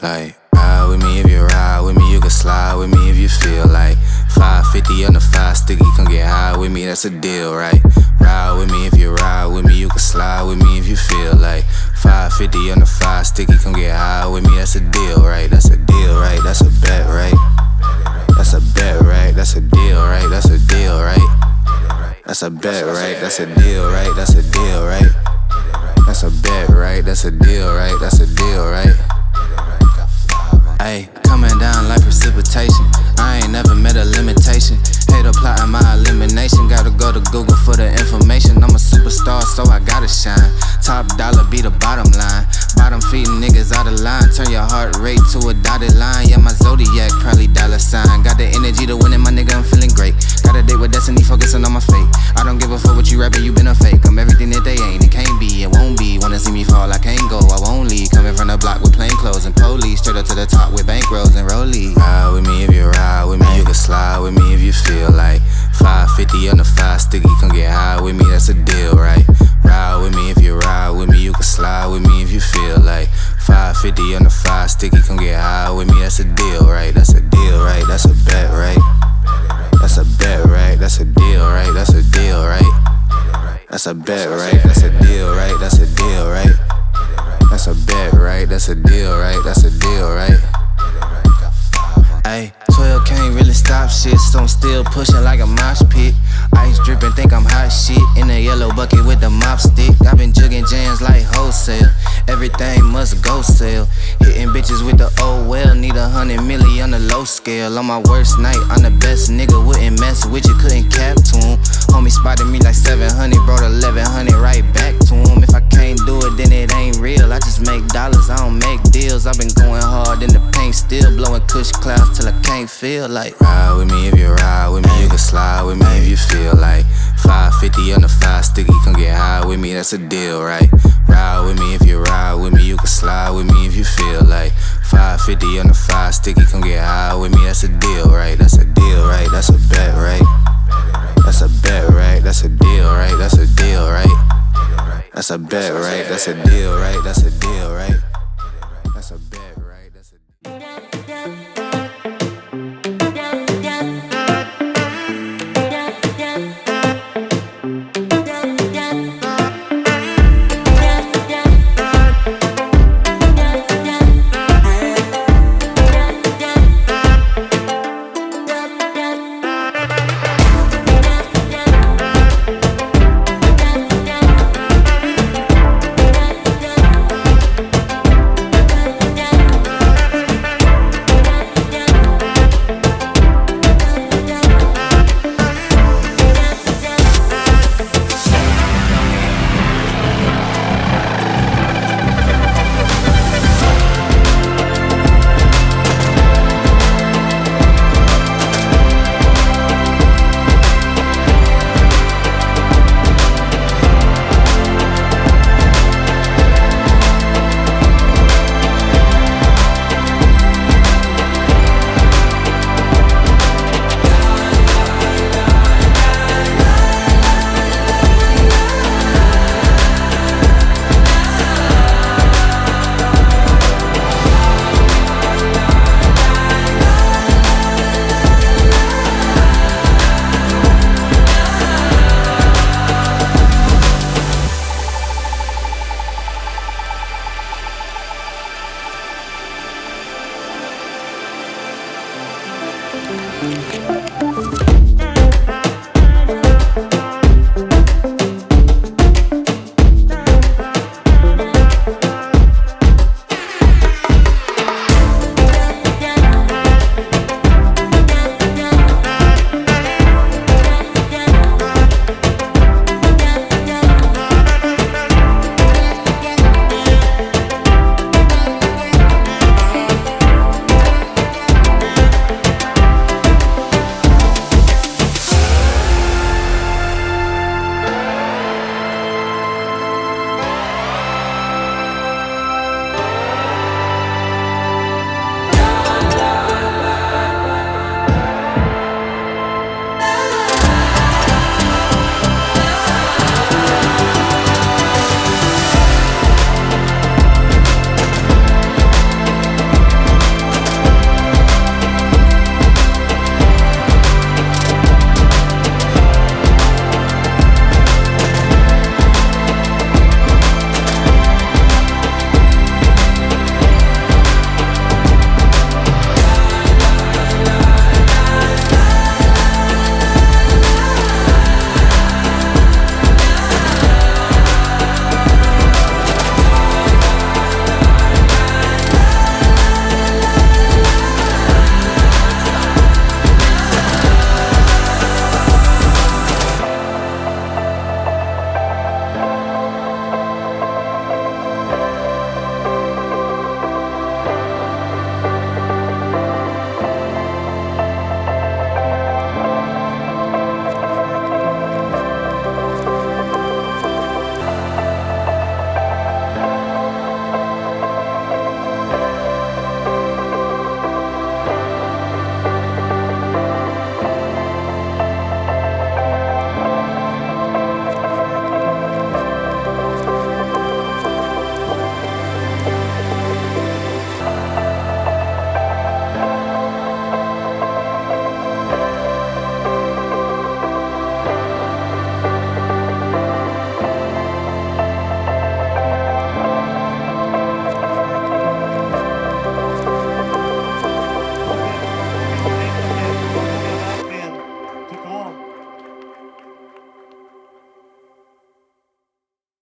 Like, ride with me if you ride with me, you can slide with me if you feel like 550 on the 5 sticky, come get high with me, that's a deal, right? Ride with me if you ride with me, you can slide with me if you feel like 550 on the 5 sticky, come get high with me, that's a deal, right? That's a deal, right? That's a bet, right? That's a bet, right? That's a deal, right? That's a deal, right? That's a bet, right? That's a deal, right? That's a deal, right? That's a bet, right? That's a deal, right? That's a deal, right? Ayy, coming down like precipitation. I ain't never met a limitation. Hate plotting my elimination. Gotta go to Google for the information. I'm a superstar, so I gotta shine. Top dollar be the bottom line. Bottom feeding niggas out of line. Turn your heart rate to a dotted line. Yeah, my zodiac probably dollar sign. Got the energy to win it, my nigga, I'm feeling great. Got a date with destiny, focusing on my fate. I don't give a fuck what you rapping, you been a fake. I'm everything that they ain't, it can't be, it won't be. Wanna see me fall, I can't go, I won't leave. Coming from the block with plain clothes and police. Straight up to the top with bankrolls and rollies. Ride with me if you ride with me, you can slide with me if you feel like 550 on the 5 sticky, come get high with me, that's a deal, right? Ride with me if you ride with me, you can slide with me if you feel like 550 on the 5 sticky, come get high with me, that's a deal, right? That's a deal, right? That's a bet, right? That's a bet, right? That's a deal, right? That's a deal, right? That's a bet, right? That's a deal, right? That's a deal, right? That's a bet, right? That's a deal, right? That's a deal, right? Ayy, 12 can't really stop shit, so I'm still pushing like a mosh pit. Ice dripping, think I'm hot shit. In a yellow bucket with the mop stick. I've been jugging jams like wholesale. Everything must go sell. Hitting bitches with the oh well. Need 100 milli on the low scale. On my worst night, I'm the best nigga. Wouldn't mess with you, couldn't cap to him. Homie spotted me like 700, brought 1100 right back to him. If I can't do it, then it ain't real. I just make dollars, I don't make deals. I've been going hard in the paint, still blowing kush clouds till I can't feel like. Ride with me if you ride with me, you can slide with me if you feel like 550 on the 5 sticky, come get high with me, that's a deal, right? Ride with me if you ride with me, you can slide with me if you feel like 550 on the 5 sticky, come get high with me, that's a deal, right? That's a deal, right? That's a bet, right? That's a bet, right? That's a deal, right? That's a deal, right? That's a bet, right? That's a deal, right? That's a deal, right? That's a bet, right? That's a Thank you.